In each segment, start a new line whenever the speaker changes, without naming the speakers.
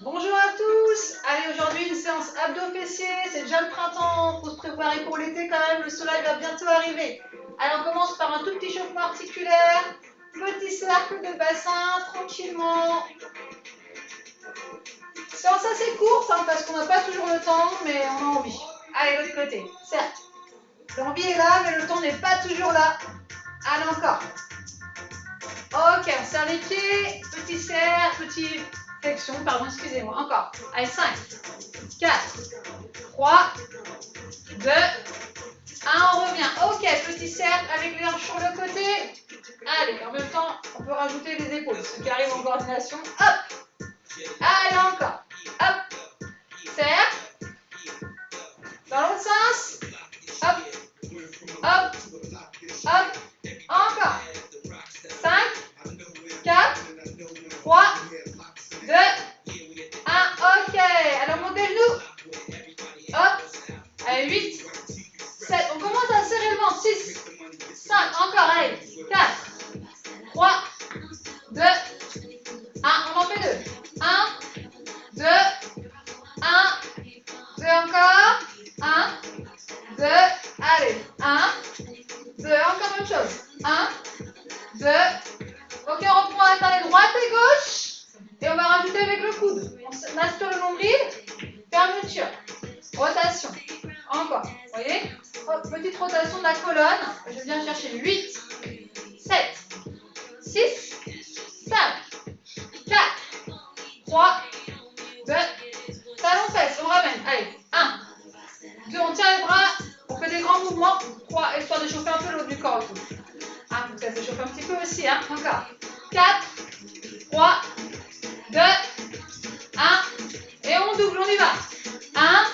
Bonjour à tous. Allez, aujourd'hui une séance abdos-fessiers, c'est déjà le printemps, faut se préparer pour l'été quand même, le soleil va bientôt arriver. Allez, on commence par un tout petit chauffement articulaire, petit cercle de bassin, tranquillement. Séance assez courte parce qu'on n'a pas toujours le temps, mais on a envie. Allez, l'autre côté, cercle. L'envie est là, mais le temps n'est pas toujours là. Allez, encore. Ok, on serre les pieds, petit cercle, petit flexion, pardon, excusez-moi, encore. Allez, 5, 4, 3, 2, 1, on revient. Ok, petit cercle avec les hanches sur le côté. Allez, en même temps, on peut rajouter les épaules, ceux qui arrivent en coordination. Hop, allez, encore. Hop, cercle. Dans l'autre sens. Hop, hop, hop, encore. 5, 4, 3, 2, 1, ok. Alors montez le genou. Hop, allez, 8, 7, on commence à serrer le ventre. 6, 5, encore, allez, 4, 3, 2, 1, on en fait 2. 1, 2, 1, 2 encore. 1, 2, allez, 1, 2, encore même chose. 1, 2, ok, on reprend à alterner droite et gauche. Et on va rajouter avec le coude. On aspire le nombril, fermeture, rotation. Encore, vous voyez? Hop, petite rotation de la colonne. Je viens chercher 8, 7, 6, 5, 4, 3, 2, talon fesse, on ramène. Allez, 1, 2, on tient les bras, on fait des grands mouvements. 3, histoire de chauffer un peu le haut du corps. Ah, faut que ça s'échauffe un petit peu aussi, hein. Encore. 4, 3, 2, 1, et on double, on y va. 1,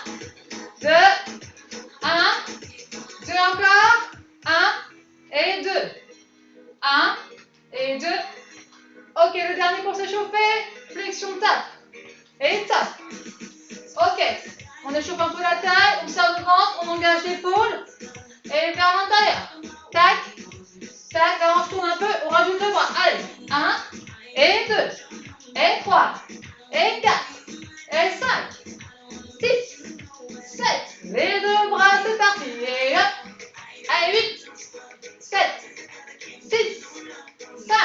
2, 1, 2 encore, 1 et 2. 1 et 2. Ok, le dernier pour s'échauffer, flexion, tape. Et tape. Ok, on échauffe un peu la taille, on serre le ventre, on engage l'épaule. Et vers l'intérieur. Tac, tac, là on se tourne un peu, on rajoute le bras. Allez, 1 et 2. Et 3. Et 4. Et 5. 6. 7. Les deux bras, c'est parti. Et hop. Allez, 8. 7. 6. 5.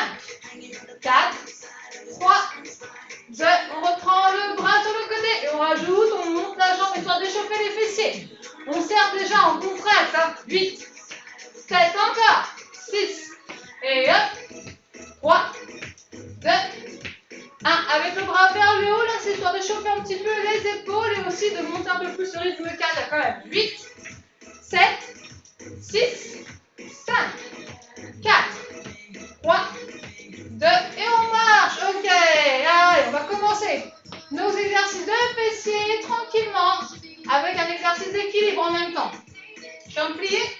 4. 3. 2. On reprend le bras sur le côté. Et on rajoute, on monte la jambe histoire d'échauffer les fessiers. On serre déjà en contracte. Hein. 8. 7 encore. 6. Et hop. 3. 2. 1, avec le bras vers le haut, là, c'est histoire de chauffer un petit peu les épaules et aussi de monter un peu plus le rythme cardiaque. Quand même. 8, 7, 6, 5, 4, 3, 2, et on marche. Ok, allez, on va commencer nos exercices de fessiers tranquillement avec un exercice d'équilibre en même temps. Jambes pliées.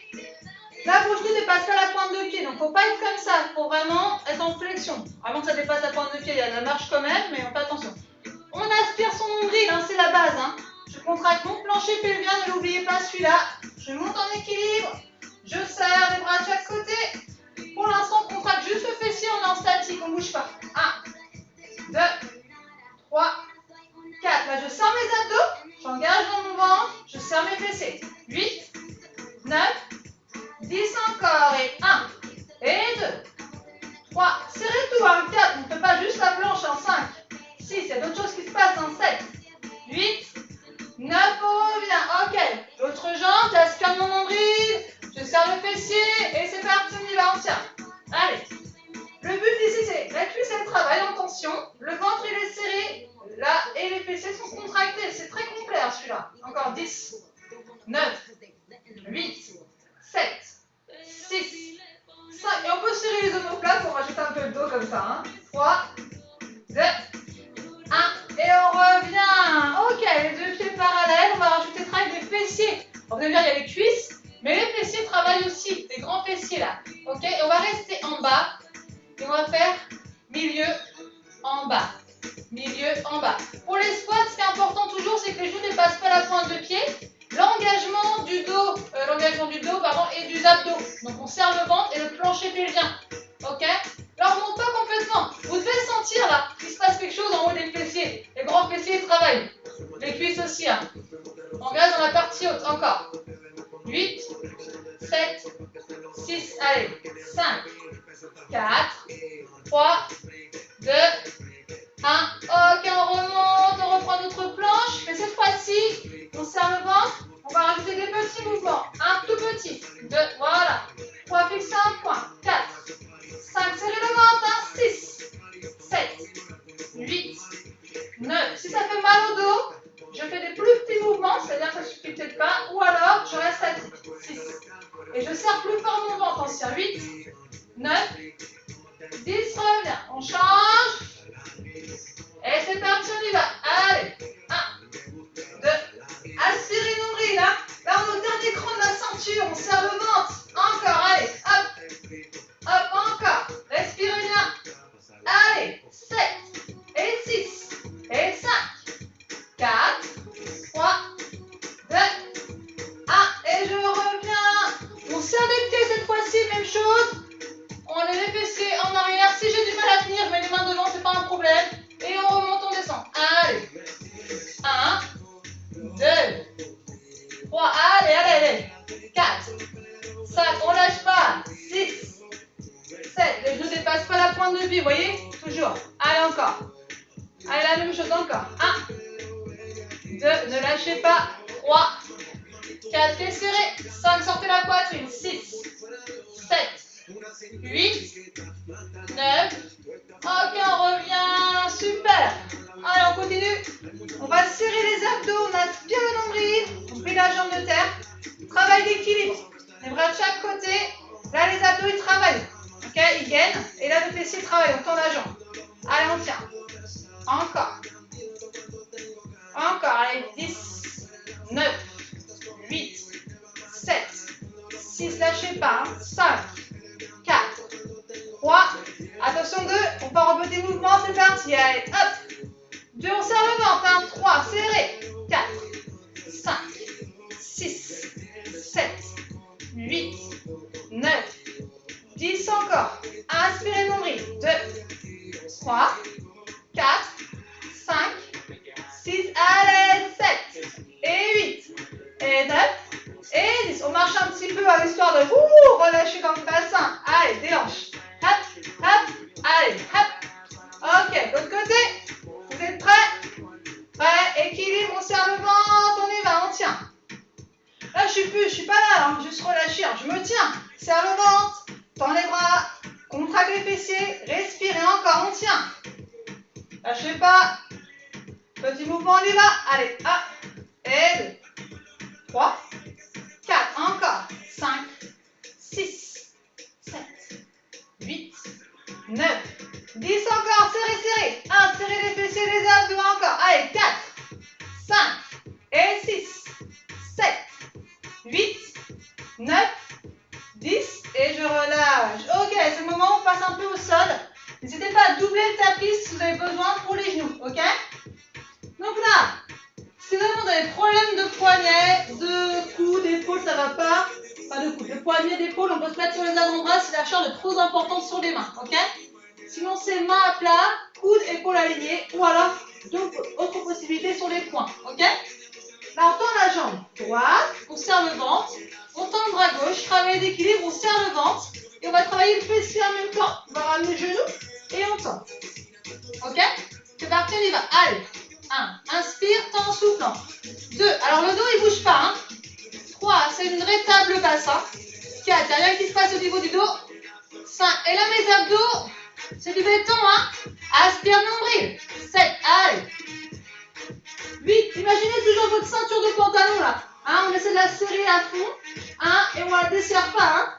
La bouche ne dépasse pas la pointe de pied, donc il ne faut pas être comme ça, il faut vraiment être en flexion. Avant que ça dépasse la pointe de pied, il y a de la marche quand même, mais on fait attention. On aspire son nombril, hein, c'est la base. Hein. Je contracte mon plancher pelvien, ne l'oubliez pas celui-là. Je monte en équilibre, je serre les bras de chaque côté. Pour l'instant, on contracte juste le fessier, on est en statique, on ne bouge pas. 1, 2, 3, 4. Là, je serre mes abdos, j'engage dans mon ventre, je serre mes fessiers. 8, 9, 10 encore, et 1, et 2, 3, serrez tout, hein, 4, on ne fait pas juste la planche, en 5, 6, il y a d'autres choses qui se passent, en 7, 8, 9, on revient, ok, l'autre jambe, j'aspire mon nombril, je serre le fessier, et c'est parti, on y va, on tient, allez, le but ici c'est, la cuisse elle travaille en tension, le ventre il est serré, là, et les fessiers sont contractés, c'est très complet celui-là, encore 10, 9, 8, 7, 6, 5, et on peut serrer les omoplates pour rajouter un peu de dos comme ça. Hein. 3, 2, 1, et on revient. Ok, les deux pieds parallèles, on va rajouter le travail des fessiers. Vous allez dire, il y a les cuisses, mais les fessiers travaillent aussi, les grands fessiers là. Ok, et on va rester en bas, et on va faire milieu en bas. Milieu en bas. Pour les squats, ce qui est important toujours, c'est que les genoux ne dépassent pas la pointe de pied. L'engagement du dos, et du abdos. Donc on serre le ventre et le plancher pelvien. Ok? Alors on monte pas complètement. Vous devez sentir là qu'il se passe quelque chose en haut des fessiers. Les grands fessiers les cuisses aussi. Hein. On reste dans la partie haute. Encore. 8, 7, 6, allez. 5, 4, 3, 2, 1. Ok, on remonte, on reprend notre planche. Mais cette fois-ci, on serre le ventre. On va rajouter des petits mouvements. Un tout petit. 2, voilà. 3, fixer un point. 4, 5, serrer le ventre. 6, 7, 8, 9. Si ça fait mal au dos, je fais des plus petits mouvements, c'est-à-dire que je ne suffit peut-être pas, ou alors je reste statique. 6. Et je serre plus fort mon ventre. Ancien. 8, 9, 10, revient. On change. Et c'est parti, on y va. Allez. 1, 2. Aspirez nombril. Hein. Là, on est au dernier cran de la ceinture. On serre le ventre. Encore. Allez. Hop. Hop. Encore. Respirez bien. Allez. 7 et 6 et 5. 4, 3, 2, 1. Et je reviens. On serre les pieds cette fois-ci. Même chose. On met les fessiers en arrière. Si j'ai du mal à tenir, je mets les mains devant. C'est pas un problème. Et on remonte, on descend. Allez. 1, 2, 3. Allez, allez, allez. 4, 5. On lâche pas. 6, 7. Les genoux ne dépassent pas la pointe de pied. Vous voyez? Toujours. Allez, encore. Allez, la même chose encore. 1, 2. Ne lâchez pas. 3, 4. Pieds serrés. 5. Sortez la poitrine. 6, 7, 8, 9. Ok, on revient. Super. Allez, on continue. On va serrer les abdos. On aspire le nombril. On plie la jambe de terre. Travail d'équilibre. Les bras de chaque côté. Là, les abdos, ils travaillent. Ok, ils gainent. Et là, le fessier travaille. On tend la jambe. Allez, on tient. Encore. Encore. Allez, 10, 9, 8, 7, 6. Lâchez pas. 5, 4, 3. Attention, 2. On part en petit mouvement. C'est parti. Allez, hop. 2. On serre le ventre. 3. Serré. 4, 5, 6, 7, 8, 9, 10. Encore. Inspirez nombril. 2, 3, 4, 5, 6. Allez, 7 et 8 et 9 et 10. On marche un petit peu à l'histoire de relâcher comme bassin. Allez, déhanche. Hop, hop. Allez, hop. Ok, l'autre côté. Vous êtes prêts? Prêts? Équilibre, on serre le ventre. On y va, on tient. Là, je suis pas là, hein, juste relâcher. Hein. Je me tiens. Serre le ventre. Tends les bras. Contracte les fessiers. Respirez encore, on tient. Lâchez pas. Petit mouvement, on y va. Allez, 1 et 2, 3, 4. Encore. 5, 6, 7, 8, 9, 10. Encore. Serrez, serrez. 1, serrez les fessiers, les abdos. Encore. Allez, 4, 5 et 6, 7, 8, 9, 10. Et je relâche. Ok, c'est le moment où on passe un peu au sol. N'hésitez pas à doubler le tapis si vous avez besoin pour les genoux. Ok? Donc là, si vraiment vous avez des problèmes de poignet, de cou, d'épaule, ça va pas. Pas de cou, de poignet, d'épaule, on peut se mettre sur les avant-bras si la charge est trop importante sur les mains. Ok? Sinon, c'est main à plat, coude, épaule alignée, ou alors autre possibilité sur les poings. Ok? Là, on tend la jambe droite, on serre le ventre, on tend le bras gauche, travail d'équilibre, on serre le ventre, et on va travailler le fessier en même temps. On va ramener le genou, et on tend. Ok? C'est parti, on y va. Allez. 1. Inspire, tend en soufflant. 2. Alors le dos, il bouge pas. Hein. 3. C'est une vraie table basse. Hein. 4. Il n'y a rien qui se passe au niveau du dos. 5. Et là, mes abdos, c'est du béton. Hein. Aspire nombril. 7. Allez. 8. Imaginez toujours votre ceinture de pantalon là. Hein, on essaie de la serrer à fond. 1. Et on ne la desserre pas.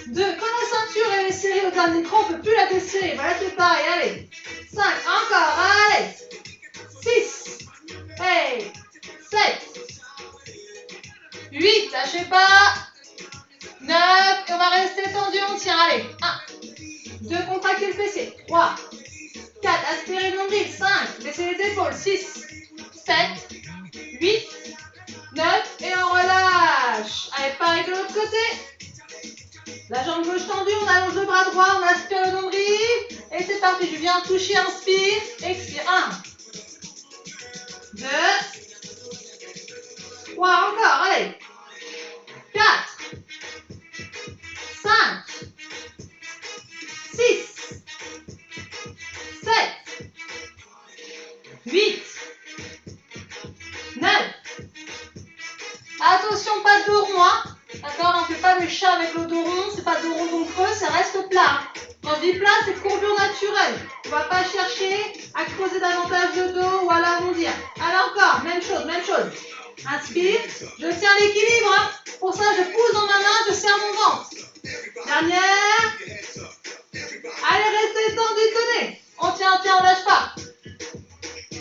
2. Quand la ceinture elle est serrée au dernier cran, on ne peut plus la desserrer. Voilà, c'est pareil. Allez. 5. Encore. Allez. 6. Hey. 7. 8. Lâchez pas. 9. Et on va rester tendu. On tient. Allez. 1. 2. Contractez le fessier. 3. 4. Aspirez le nombril. 5. Baissez les épaules. 6. 7. 8. 9. Et on relâche. Allez, pareil de l'autre côté. La jambe gauche tendue. On allonge le bras droit. On aspire le nombril. Et c'est parti. Je viens toucher. Inspire. Expire. 1. 2. 8, 9. Attention, pas de dos rond, hein. D'accord, on ne fait pas le chat avec le dos rond, c'est pas dos rond donc creux, ça reste plat. Quand je dis plat, c'est courbure naturelle. On ne va pas chercher à creuser davantage le dos ou à l'arrondir. Alors encore, même chose, même chose. Inspire, je tiens l'équilibre. Hein. Pour ça, je pousse dans ma main, je serre mon ventre. Dernière. Allez, restez tendu, tenez. On tient, on lâche pas.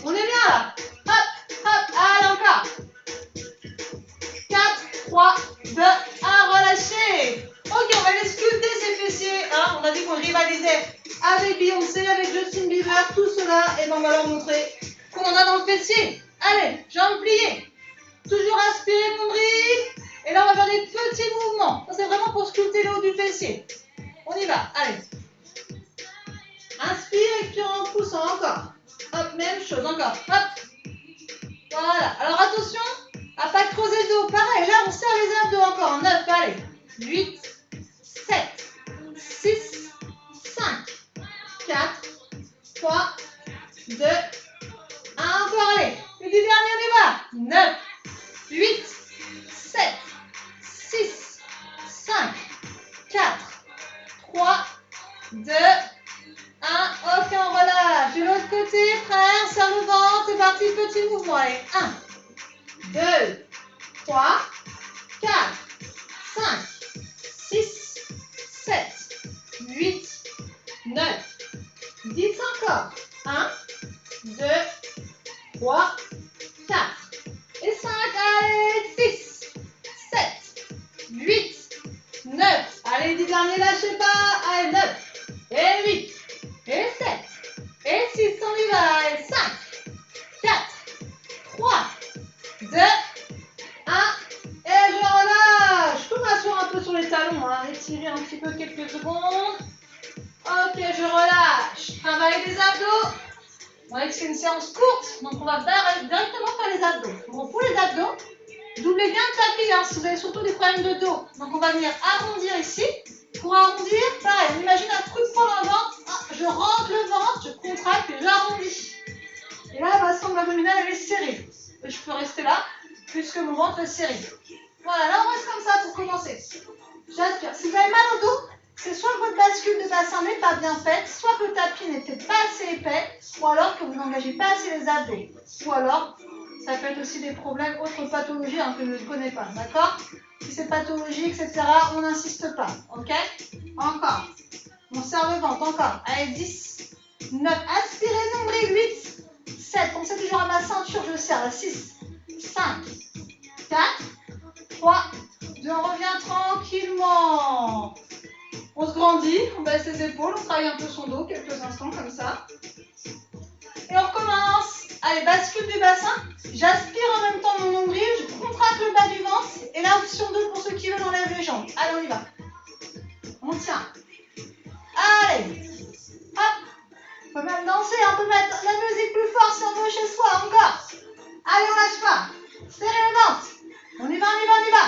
On est bien là. Hop, hop, allez encore. 4, 3, 2, 1, relâchez. Ok, on va aller sculpter ces fessiers. Hein. On a dit qu'on rivalisait avec Beyoncé, avec Justin Bieber, tout cela. Et ben on va leur montrer qu'on en a dans le fessier. Allez, jambes pliées. Toujours aspirer nombril. Et là, on va faire des petits mouvements. Ça, c'est vraiment pour sculpter le haut du fessier. On y va, allez. Inspire et puis en poussant encore. Hop, même chose, encore. Hop. Voilà. Alors, attention à ne pas creuser le dos. Pareil, là, on serre les abdos encore. 9, allez. 8, 7, 6, 5, 4, 3, 2, 1. Encore, allez. Et du dernier, on y va. 9, 8, 7, 6, 5, 4, 3, 2, 1. Ok, on relâche. De l'autre côté, frère, serre le ventre. C'est parti, petit mouvement. Allez, 1, 2, 3, 4, 5, 6, 7, 8, 9, 10 encore. 1, 2, 3, 4 et 5. Allez, 6, 7, 8, 9. Allez, 10 derniers, lâchez pas. Allez, 9 et 8 et 7 et 6. On y va. Allez, 5, 4, 3, 2, 1. Et je relâche. Je peux m'asseoir un peu sur les talons, hein. Étirer un petit peu quelques secondes. Ok, je relâche. Travail des abdos. On voit que c'est une séance courte, donc on va directement faire les abdos. Bon, pour les abdos, doublez bien le tapis, hein, si vous avez surtout des problèmes de dos. Donc on va venir arrondir ici. Pour arrondir, pareil, on imagine un truc de poids dans le ventre. Ah, je rentre le ventre, je contracte et j'arrondis. Et là, ma sangle abdominale, elle est serrée. Et je peux rester là, puisque mon ventre est serré. Voilà, là on reste comme ça pour commencer. J'aspire. Si vous avez mal au dos, c'est soit que votre bascule de bassin n'est pas bien faite, soit que le tapis n'était pas assez épais, ou alors que vous n'engagez pas assez les abdos. Ou alors, ça peut être aussi des problèmes, autres pathologies hein, que je ne connais pas, d'accord? Si c'est pathologique, etc., on n'insiste pas, ok? Encore. On serre le ventre, encore. Allez, 10, 9, aspirez, nombril, 8, 7, pensez toujours à ma ceinture, je serre, 6, 5, 4, 3, 2, on revient tranquillement. On se grandit, on baisse les épaules, on travaille un peu son dos, quelques instants comme ça. Et on recommence. Allez, bascule du bassin. J'aspire en même temps mon nombril, je contracte le bas du ventre. Et là, option 2 pour ceux qui veulent, on lève les jambes. Allez, on y va. On tient. Allez. Hop. On peut même danser, on peut mettre la musique plus fort si on veut chez soi. Encore. Allez, on lâche pas. Serrez le ventre. On y va, on y va, on y va.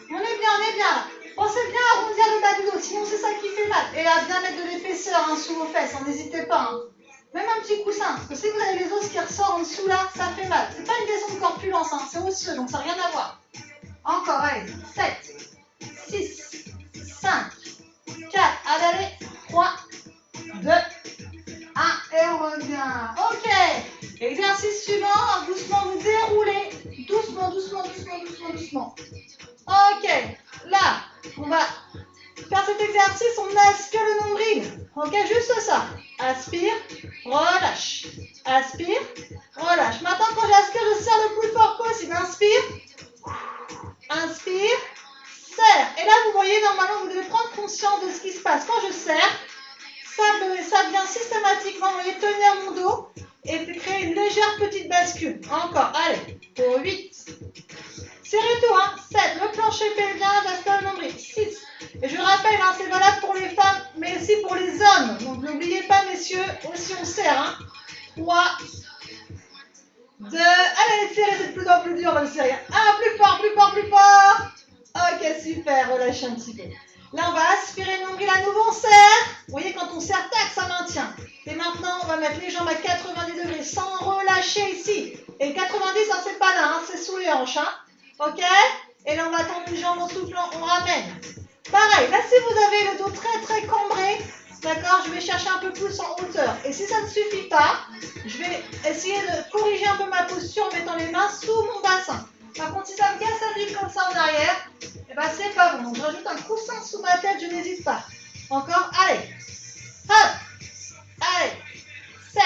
On est bien là. Pensez bien à arrondir le bas du dos, sinon c'est ça qui fait mal. Et là, bien mettre de l'épaisseur hein, sous vos fesses, n'hésitez pas. Hein. Même un petit coussin, parce que si vous avez les os qui ressortent en dessous là, ça fait mal. C'est pas une question de corpulence, hein, c'est osseux, donc ça n'a rien à voir. Encore, allez, 7, 6, 5, 4, allez, 3, 2, 1, et on revient. Ok, exercice suivant, doucement vous déroulez, doucement, doucement, doucement, doucement, doucement. Ok, là, on va faire cet exercice, on aspire le nombril. Ok, juste ça. Aspire, relâche. Aspire, relâche. Maintenant, quand j'aspire, je serre le plus fort possible. Inspire, inspire, serre. Et là, vous voyez, normalement, vous devez prendre conscience de ce qui se passe. Quand je serre, ça vient systématiquement, vous voyez, tenir mon dos et créer une légère petite bascule. Encore, allez, pour 8. Serrez tout, hein. 7, le plancher pelvien, j'aspire le nombril. 6. Et je rappelle, hein, c'est valable pour les femmes, mais aussi pour les hommes. Donc n'oubliez pas, messieurs, aussi on serre. Hein. 3, 2, allez, serrez, c'est de plus en plus dur, on va le serrer. 1, plus fort, plus fort, plus fort. Ok, super, relâchez un petit peu. Là, on va aspirer le nombril à nouveau, on serre. Vous voyez, quand on serre, tac, ça maintient. Et maintenant, on va mettre les jambes à 90 degrés sans relâcher. relâcher ici. Et 90, hein, c'est pas là, hein, c'est sous les hanches. Hein. Ok? Et là, on va tendre une jambe en soufflant, on ramène. Pareil, là, si vous avez le dos très très cambré, d'accord, je vais chercher un peu plus en hauteur. Et si ça ne suffit pas, je vais essayer de corriger un peu ma posture en mettant les mains sous mon bassin. Par contre, si ça me casse la nuque comme ça en arrière, eh ben, c'est pas bon. Donc, je rajoute un coussin sous ma tête, je n'hésite pas. Encore, allez. Hop. Allez. 7.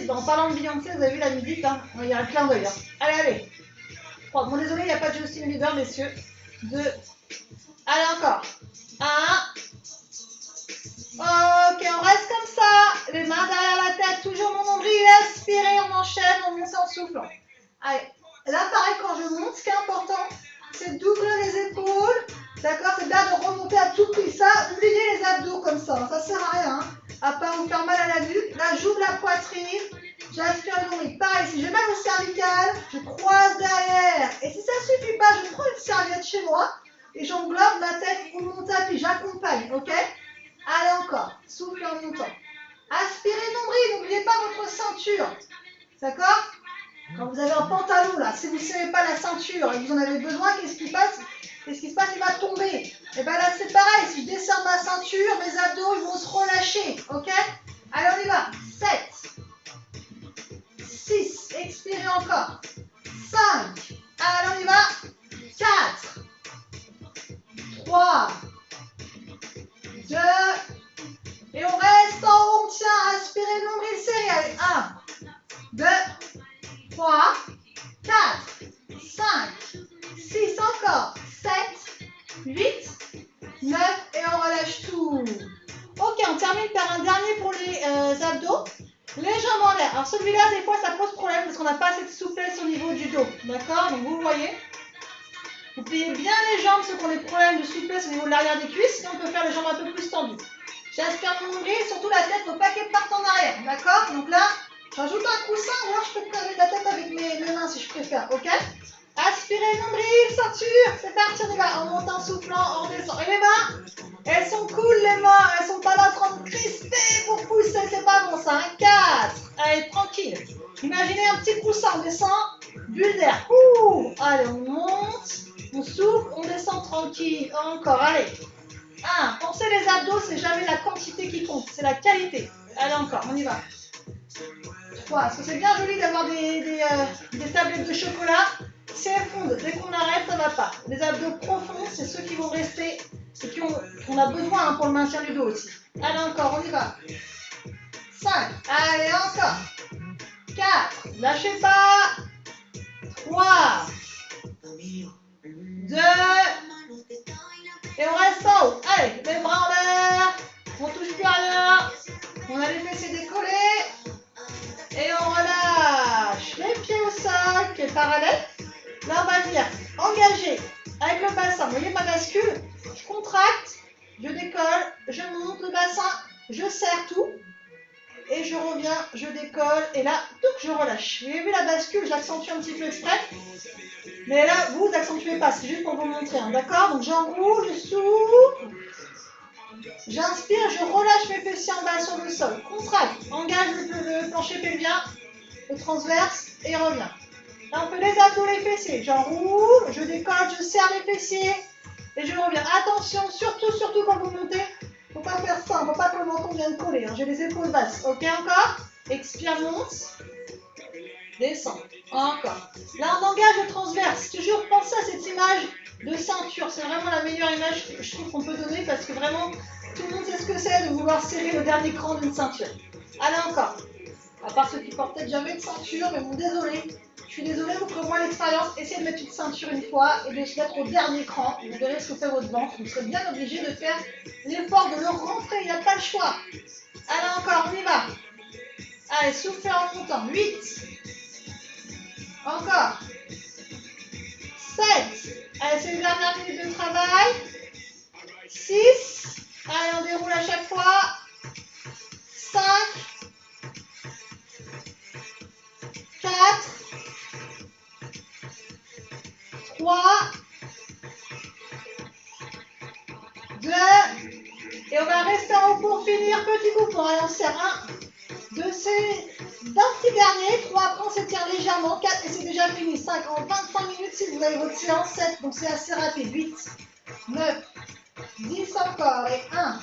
6. En parlant de Beyoncé, vous avez vu la musique, hein. Il y a un clin d'œil. Hein. Allez, allez. 3. Bon, désolé, il n'y a pas de Justin Bieber, messieurs. 2. Allez, encore. 1. Ok, on reste comme ça. Les mains derrière la tête, toujours mon nombril. Expirez, on enchaîne, on monte en soufflant. Allez. Là, pareil, quand je monte, ce qui est important, c'est d'ouvrir les épaules. D'accord? C'est bien de remonter à tout prix. Ça, oubliez les abdos comme ça. Ça sert à rien. Hein. À part vous faire mal à la nuque. Là, j'ouvre la poitrine. J'aspire le nombril. Pareil, si j'ai mal au cervical, je croise derrière. Et si ça ne suffit pas, je prends une serviette chez moi et j'englobe ma tête ou mon tapis. J'accompagne, ok? Allez, encore. Souffle en montant. Aspirez nombril. N'oubliez pas votre ceinture. D'accord? Quand vous avez un pantalon, là, si vous ne serrez pas la ceinture et que vous en avez besoin, qu'est-ce qui passe? Qu'est-ce qui se passe? Il va tomber. Et bien là, c'est pareil. Si je desserre ma ceinture, mes abdos, ils vont se relâcher. Ok? Allez, on y va. 7. 6. Expirez encore. 5. Allez, on y va. 4. 3. 2. Et on reste en haut. On tient. Aspirez le nombril serré. Allez, 1. 2. 3. 4. 5. 6. Encore. 7. 8, 9 et on relâche tout. Ok, on termine par un dernier pour les abdos. Les jambes en l'air. Alors celui-là, des fois, ça pose problème parce qu'on n'a pas assez de souplesse au niveau du dos. D'accord? Donc vous voyez, vous pliez bien les jambes, ceux qui ont des problèmes de souplesse au niveau de l'arrière des cuisses. Sinon, on peut faire les jambes un peu plus tendues. J'aspire mon nombril, surtout la tête, faut pas qu'elle parte en arrière. D'accord? Donc là, j'ajoute un coussin ou alors je peux coller la tête avec mes mains si je préfère. Ok? Aspirez nombril, ceinture, c'est parti, on y va. On monte en soufflant, on descend. Et les mains, elles sont cool les mains, elles sont pas là en train de crisper pour pousser, c'est pas bon ça. 4, allez, tranquille. Imaginez un petit coussin, on descend, bulle d'air. Allez, on monte, on souffle, on descend tranquille. Encore, allez. 1, pensez les abdos, c'est jamais la quantité qui compte, c'est la qualité. Allez, encore, on y va. 3, parce que c'est bien joli d'avoir des tablettes de chocolat. Si elles fondent, dès qu'on arrête, ça ne va pas. Les abdos profonds, c'est ceux qui vont rester et qu'on a besoin pour le maintien du dos aussi. Allez, encore, on y va. 5, allez, encore. 4, lâchez pas. 3, 2, et on reste en haut. Allez, les bras en l'air. On touche plus à rien. On a les fessiers décollés. Et on relâche les pieds au sol, pieds parallèles. Là, on va venir engager avec le bassin. Vous voyez ma bascule? Je contracte, je décolle, je monte le bassin, je serre tout. Et je reviens, je décolle. Et là, je relâche. Vous avez vu la bascule? J'accentue un petit peu exprès. Mais là, vous accentuez pas. C'est juste pour vous montrer. Hein, d'accord? Donc, j'enroule, je souffle. J'inspire, je relâche mes fessiers en bas sur le sol. Contracte, engage le plancher pelvien, le transverse et reviens. Là, on fait les abdos, les fessiers. J'enroule, je décolle, je serre les fessiers et je reviens. Attention, surtout quand vous montez, faut pas faire ça. Faut pas que le menton vienne coller. Hein. J'ai les épaules basses. Ok, encore. Expire, monte. Descend. Encore. Là, on engage le transverse. Toujours pensez à cette image de ceinture. C'est vraiment la meilleure image que je trouve qu'on peut donner parce que vraiment, tout le monde sait ce que c'est de vouloir serrer le dernier cran d'une ceinture. Allez, encore. À part ceux qui portent peut-être jamais de ceinture, mais bon, désolé. Je suis désolée, vous ferez moi l'expérience. Essayez de mettre une ceinture une fois et de se mettre au dernier cran. Vous verrez ce que fait votre ventre. Vous serez bien obligé de faire l'effort de le rentrer. Il n'y a pas le choix. Allez, encore, on y va. Allez, soufflez en montant. 8. Encore. 7. Allez, c'est une dernière minute de travail. 6. Allez, on déroule à chaque fois. 5. 4. 3. 2. Et on va rester en haut pour finir. Petit coup pour aller en serre. 1, 2, d'un petit dernier. 3 après on s'étire légèrement. 4 et c'est déjà fini. 5 en 25 minutes si vous avez votre séance. 7 donc c'est assez rapide. 8, 9, 10 encore. Et 1,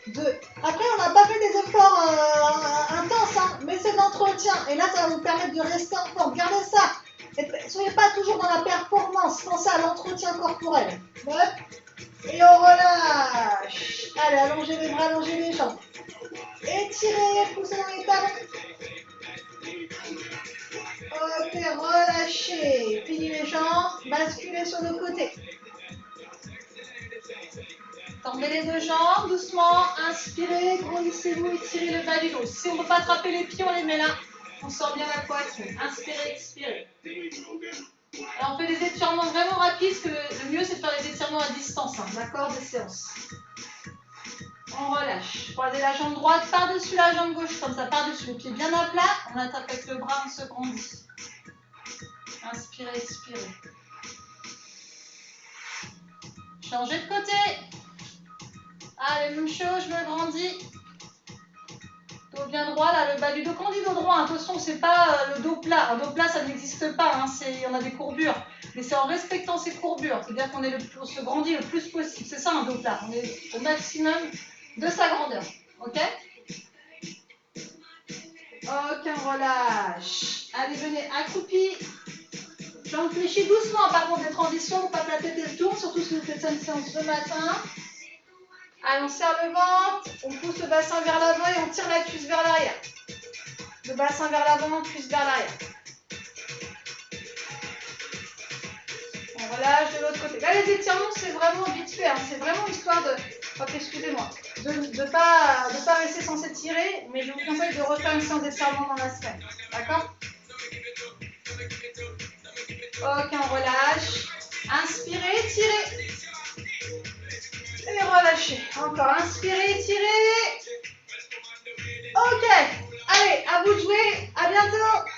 2. Après on n'a pas fait des efforts intenses, hein, mais c'est d'entretien. Et là ça va vous permettre de rester en forme. Gardez ça. Ne soyez pas toujours dans la performance. Pensez à l'entretien corporel. Hop. Et on relâche. Allez, allongez les bras, allongez les jambes. Étirez, poussez dans les talons. Ok, relâchez. Pliez les jambes, basculez sur le côté. Tendez les deux jambes doucement. Inspirez, grandissez-vous, étirez le bas du dos. Si on ne peut pas attraper les pieds, on les met là. On sort bien la poitrine. Inspirez, expirez. Alors on fait des étirements vraiment rapides, parce que le mieux c'est de faire des étirements à distance, hein, d'accord, des séances. On relâche. Croisez la jambe droite par-dessus la jambe gauche, comme ça, par-dessus, le pied bien à plat. On attaque avec le bras, on se grandit. Inspirez, expirez. Changez de côté. Allez, même chose, je me grandis. Dos bien droit, là, le bas du dos. Quand on dit dos droit, attention, c'est pas le dos plat. Un dos plat, ça n'existe pas, hein, on a des courbures. Mais c'est en respectant ces courbures. C'est-à-dire qu'on se grandit le plus possible. C'est ça un dos plat. On est au maximum de sa grandeur. Ok? Ok, on relâche. Allez, venez, accroupi. Jambes fléchies doucement, par contre, des transitions, pour pas que la tête elle tourne, surtout si vous faites ça une séance le matin. Allez, on serre le ventre, on pousse le bassin vers l'avant et on tire la cuisse vers l'arrière. Le bassin vers l'avant, cuisse vers l'arrière. On relâche de l'autre côté. Là, les étirements, c'est vraiment vite fait. Hein. C'est vraiment histoire de... Oh, excusez-moi. De ne pas rester sans s'étirer, mais je vous conseille de refaire une séance d'étirement dans la semaine. D'accord? Ok, on relâche. Inspirez, tirez. Et relâchez. Encore, inspirez, étirez. Ok. Allez, à vous de jouer. À bientôt.